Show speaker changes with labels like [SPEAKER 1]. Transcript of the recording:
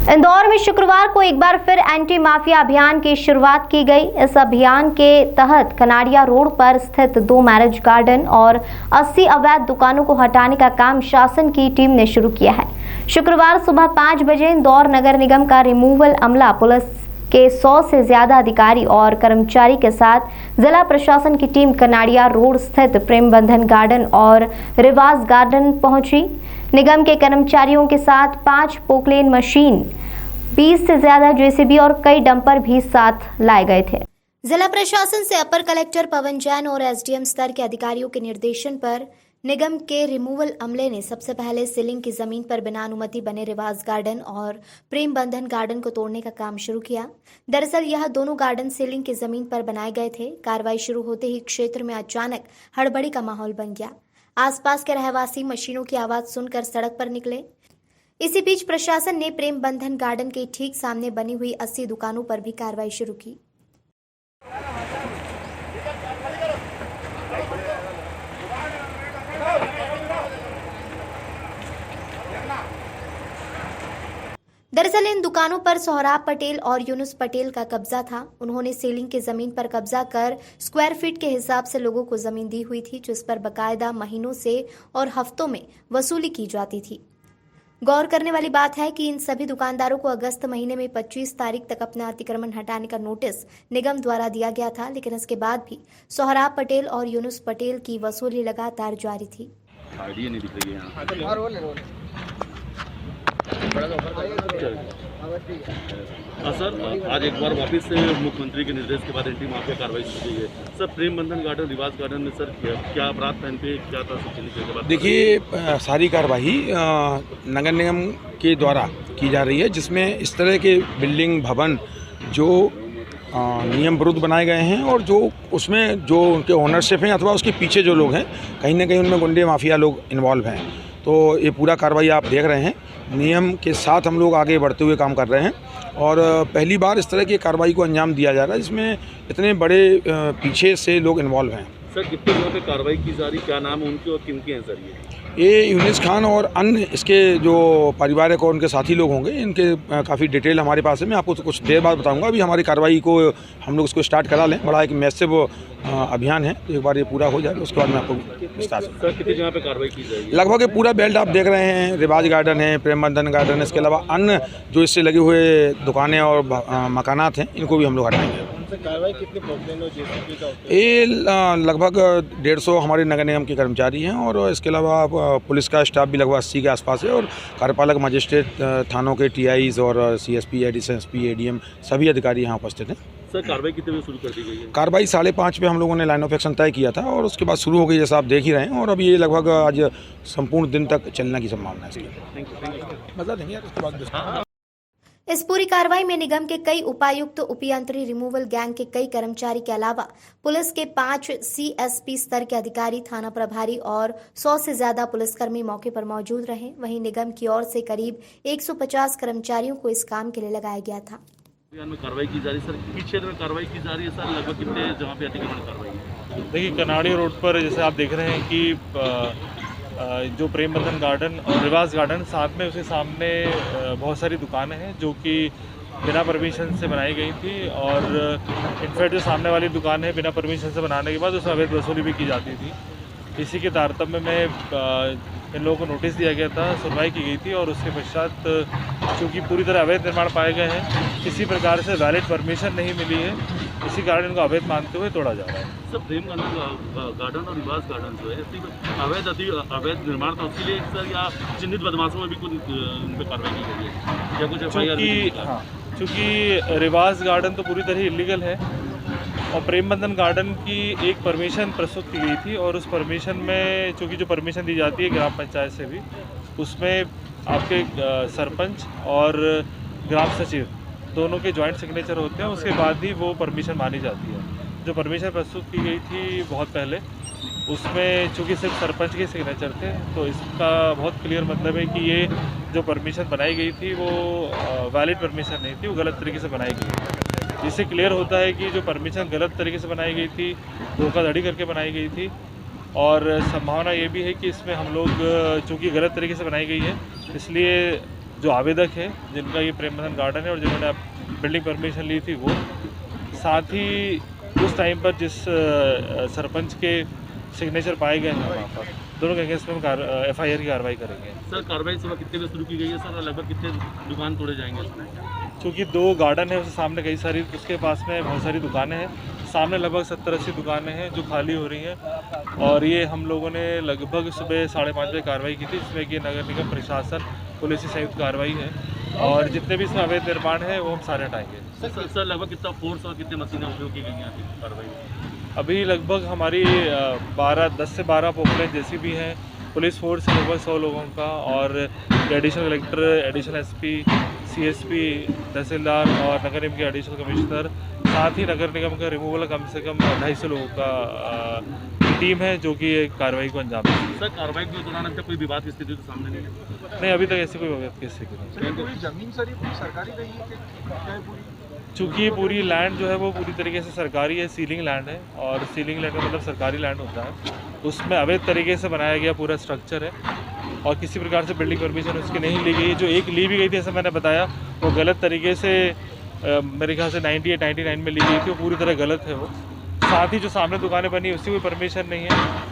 [SPEAKER 1] इंदौर में शुक्रवार को एक बार फिर एंटी माफिया अभियान की शुरुआत की गई। इस अभियान के तहत कनाड़िया रोड पर स्थित 2 मैरिज गार्डन और 80 अवैध दुकानों को हटाने का काम शासन की टीम ने शुरू किया है। शुक्रवार सुबह 5 बजे इंदौर नगर निगम का रिमूवल अमला पुलिस के 100 से ज्यादा अधिकारी और कर्मचारी के साथ जिला प्रशासन की टीम कनाड़िया रोड स्थित प्रेम बंधन गार्डन और रिवाज गार्डन पहुंची। निगम के कर्मचारियों के साथ 5 पोकलेन मशीन, 20 से ज्यादा जेसीबी और कई डंपर भी साथ लाए गए थे। जिला प्रशासन से अपर कलेक्टर पवन जैन और एसडीएम स्तर के अधिकारियों के निर्देशन पर निगम के रिमूवल अमले ने सबसे पहले सीलिंग की जमीन पर बिना अनुमति बने रिवाज गार्डन और प्रेम बंधन गार्डन को तोड़ने का काम शुरू किया। दरअसल यह दोनों गार्डन सीलिंग की जमीन पर बनाए गए थे। कार्रवाई शुरू होते ही क्षेत्र में अचानक हड़बड़ी का माहौल बन गया। आसपास के रहवासी मशीनों की आवाज सुनकर सड़क पर निकले। इसी बीच प्रशासन ने प्रेम बंधन गार्डन के ठीक सामने बनी हुई 80 दुकानों पर भी कार्रवाई शुरू की। दरअसल इन दुकानों पर सोहराब पटेल और यूनुस पटेल का कब्जा था। उन्होंने सीलिंग की जमीन पर कब्जा कर स्क्वायर फीट के हिसाब से लोगों को जमीन दी हुई थी, जिस पर बकायदा महीनों से और हफ्तों में वसूली की जाती थी। गौर करने वाली बात है कि इन सभी दुकानदारों को अगस्त महीने में 25 तारीख तक अपना अतिक्रमण हटाने का नोटिस निगम द्वारा दिया गया था, लेकिन इसके बाद भी सोहराब पटेल और यूनुस पटेल की वसूली लगातार जारी थी।
[SPEAKER 2] सर, आज एक बार वापस से मुख्यमंत्री के निर्देश के बाद एंटी माफिया कार्रवाई शुरू की है। सर, प्रेम बंधन गार्डन, रिवाज गार्डन में सर क्या अपराध पहन पे क्या था सब? देखिए,
[SPEAKER 3] सारी कार्रवाई नगर निगम के द्वारा की जा रही है, जिसमें इस तरह के बिल्डिंग भवन जो नियम विरुद्ध बनाए गए हैं और जो उसमें जो उनके ओनरशिप हैं अथवा उसके पीछे जो लोग हैं, कहीं ना कहीं उनमें गुंडे माफिया लोग इन्वॉल्व हैं। तो ये पूरा कार्रवाई आप देख रहे हैं, नियम के साथ हम लोग आगे बढ़ते हुए काम कर रहे हैं और पहली बार इस तरह की कार्रवाई को अंजाम दिया जा रहा है, जिसमें इतने बड़े पीछे से लोग इन्वॉल्व हैं।
[SPEAKER 2] सर, कितने जगह पे कार्रवाई की जा रही, क्या नाम है उनके और किनके हैं सर?
[SPEAKER 3] ये यूनिस खान और अन्य इसके जो पारिवारिक और उनके साथी लोग होंगे, इनके काफ़ी डिटेल हमारे पास है। मैं आपको कुछ देर बाद बताऊंगा। अभी हमारी कार्रवाई को हम लोग इसको स्टार्ट करा लें। बड़ा एक मैसिव अभियान है, तो एक बार ये पूरा हो जाए उसके बाद मैं आपको विस्तार से।
[SPEAKER 2] सर, कितनी जगह पे कार्रवाई की जाएगी?
[SPEAKER 3] लगभग पूरा बेल्ट आप देख रहे हैं। रिवाज गार्डन है, प्रेम बंधन गार्डन है, इसके अलावा अन्य जो इससे लगे हुए दुकानें और मकानात हैं, इनको भी हम लोग हटाएंगे।
[SPEAKER 2] कार्रवाई कितने पोकलेन और जेसीबी का?
[SPEAKER 3] ये लगभग 150 हमारे नगर निगम के कर्मचारी हैं और इसके अलावा पुलिस का स्टाफ भी लगभग 80 के आसपास है और कार्यपालक मजिस्ट्रेट थानों के टीआईज और सीएसपी, एडिशनल एसपी, एडीएम सभी अधिकारी यहाँ उपस्थित हैं।
[SPEAKER 2] सर, कार्रवाई कितने बजे शुरू कर दी गई है?
[SPEAKER 3] कार्रवाई 5:30 पे हम लोगों ने लाइन ऑफ एक्शन तय किया था और उसके बाद शुरू हो गई, जैसा आप देख ही रहे हैं। और अब ये लगभग आज संपूर्ण दिन तक चलने की संभावना है। बता देंगे उसके बाद।
[SPEAKER 1] इस पूरी कार्रवाई में निगम के कई उपायुक्त, उपयंत्री, रिमूवल गैंग के कई कर्मचारी के अलावा पुलिस के 5 सीएसपी स्तर के अधिकारी, थाना प्रभारी और 100 से ज्यादा पुलिसकर्मी मौके पर मौजूद रहे। वहीं निगम की ओर से करीब 150 कर्मचारियों को इस काम के लिए लगाया गया था।
[SPEAKER 2] में कार्रवाई की जा रही सर, किस क्षेत्र में कार्रवाई की जा रही है सर? लगभग कितने जहाँ पे अतिक्रमण कार्रवाई है?
[SPEAKER 4] देखिए, कनाड़ी रोड पर जैसे आप देख रहे हैं कि जो प्रेम बंधन गार्डन और रिवाज गार्डन साथ में, उसके सामने बहुत सारी दुकानें हैं जो कि बिना परमिशन से बनाई गई थी और इनफैक्ट जो सामने वाली दुकान है, बिना परमिशन से बनाने के बाद उसमें अवैध वसूली भी की जाती थी। इसी के तारतम्य में इन लोगों को नोटिस दिया गया था, सुनवाई की गई थी और उसके पश्चात चूँकि पूरी तरह अवैध निर्माण पाए गए हैं, किसी प्रकार से वैलिड परमिशन नहीं मिली है, इसी कारण इनको अवैध मानते हुए तोड़ा जा रहा है।
[SPEAKER 2] सर, प्रेम गार्डन और रिवाज गार्डन जो है अवैध निर्माण था, उसके लिए सर या चिन्हित बदमाशों में भी कुछ उन पर कार्रवाई की गई है या कुछ एफआईआर?
[SPEAKER 4] चूँकि रिवाज गार्डन तो पूरी तरह इलीगल है और प्रेम बंधन गार्डन की एक परमिशन प्रस्तुत की गई थी और उस परमिशन में, चूँकि जो परमिशन दी जाती है ग्राम पंचायत से भी, उसमें आपके सरपंच और ग्राम सचिव दोनों के जॉइंट सिग्नेचर होते हैं, उसके बाद ही वो परमिशन मानी जाती है। जो परमिशन प्रस्तुत की गई थी बहुत पहले, उसमें चूँकि सिर्फ सरपंच के सिग्नेचर थे, तो इसका बहुत क्लियर मतलब है कि ये जो परमिशन बनाई गई थी वो वैलिड परमिशन नहीं थी, वो गलत तरीके से बनाई गई थी। इससे क्लियर होता है कि जो परमिशन गलत तरीके से बनाई गई थी, धोखाधड़ी करके बनाई गई थी और संभावना ये भी है कि इसमें हम लोग, चूँकि गलत तरीके से बनाई गई है, इसलिए जो आवेदक है जिनका ये प्रेम बंधन गार्डन है और जिन्होंने बिल्डिंग परमिशन ली थी वो, साथ ही उस टाइम पर जिस सरपंच के सिग्नेचर पाए गए हैं वहाँ पर, दोनों के अगेंस्ट में FIR की कार्रवाई करेंगे।
[SPEAKER 2] सर कार्रवाई सुबह कितने बजे शुरू की गई है सर, और लगभग कितने दुकान तोड़े जाएंगे इसमें?
[SPEAKER 4] क्योंकि 2 गार्डन है, उसके सामने कई सारी, उसके पास में बहुत सारी दुकानें हैं, सामने लगभग 70-80 दुकानें हैं जो खाली हो रही हैं। और ये हम लोगों ने लगभग सुबह 5:30 बजे कार्रवाई की थी, जिसमें कि नगर निगम प्रशासन पुलिस की संयुक्त कार्रवाई है और जितने भी इसमें अवैध निर्माण है वो हम सारे हटाएंगे।
[SPEAKER 2] सर लगभग कितना फोर्स और कितने मशीनें उपयोग की गई हैं कार्रवाई में?
[SPEAKER 4] अभी लगभग हमारी 10 से 12 पोखलें JCB हैं, पुलिस फोर्स है लगभग 100 लोगों का, और additional collector, additional SP, CSP, तहसीलदार और नगर निगम के एडिशनल कमिश्नर, साथ ही नगर निगम का रिमूवल कम से कम 250 लोगों का टीम है जो कि ये कार्रवाई को अंजाम देगी।
[SPEAKER 2] सर कार्रवाई के दौरान अब तक कोई विवाद की स्थिति तो सामने नहीं है?
[SPEAKER 4] नहीं, अभी तक ऐसी कोई विवाद की स्थिति नहीं।
[SPEAKER 5] पूरी जमीन सर ये पूरी सरकारी रही है कि क्या है पूरी?
[SPEAKER 4] चूँकि पूरी लैंड जो है वो पूरी तरीके से सरकारी है, सीलिंग लैंड है, और सीलिंग लैंड का मतलब सरकारी लैंड होता है, उसमें अवैध तरीके से बनाया गया पूरा स्ट्रक्चर है और किसी प्रकार से बिल्डिंग परमिशन उसकी नहीं ली गई। जो एक ली भी गई थी, ऐसा मैंने बताया, वो गलत तरीके से मेरे ख्याल से 98-99 में ली गई थी, वो पूरी तरह गलत है वो। साथ ही जो सामने दुकानें बनी उसकी कोई परमिशन नहीं है।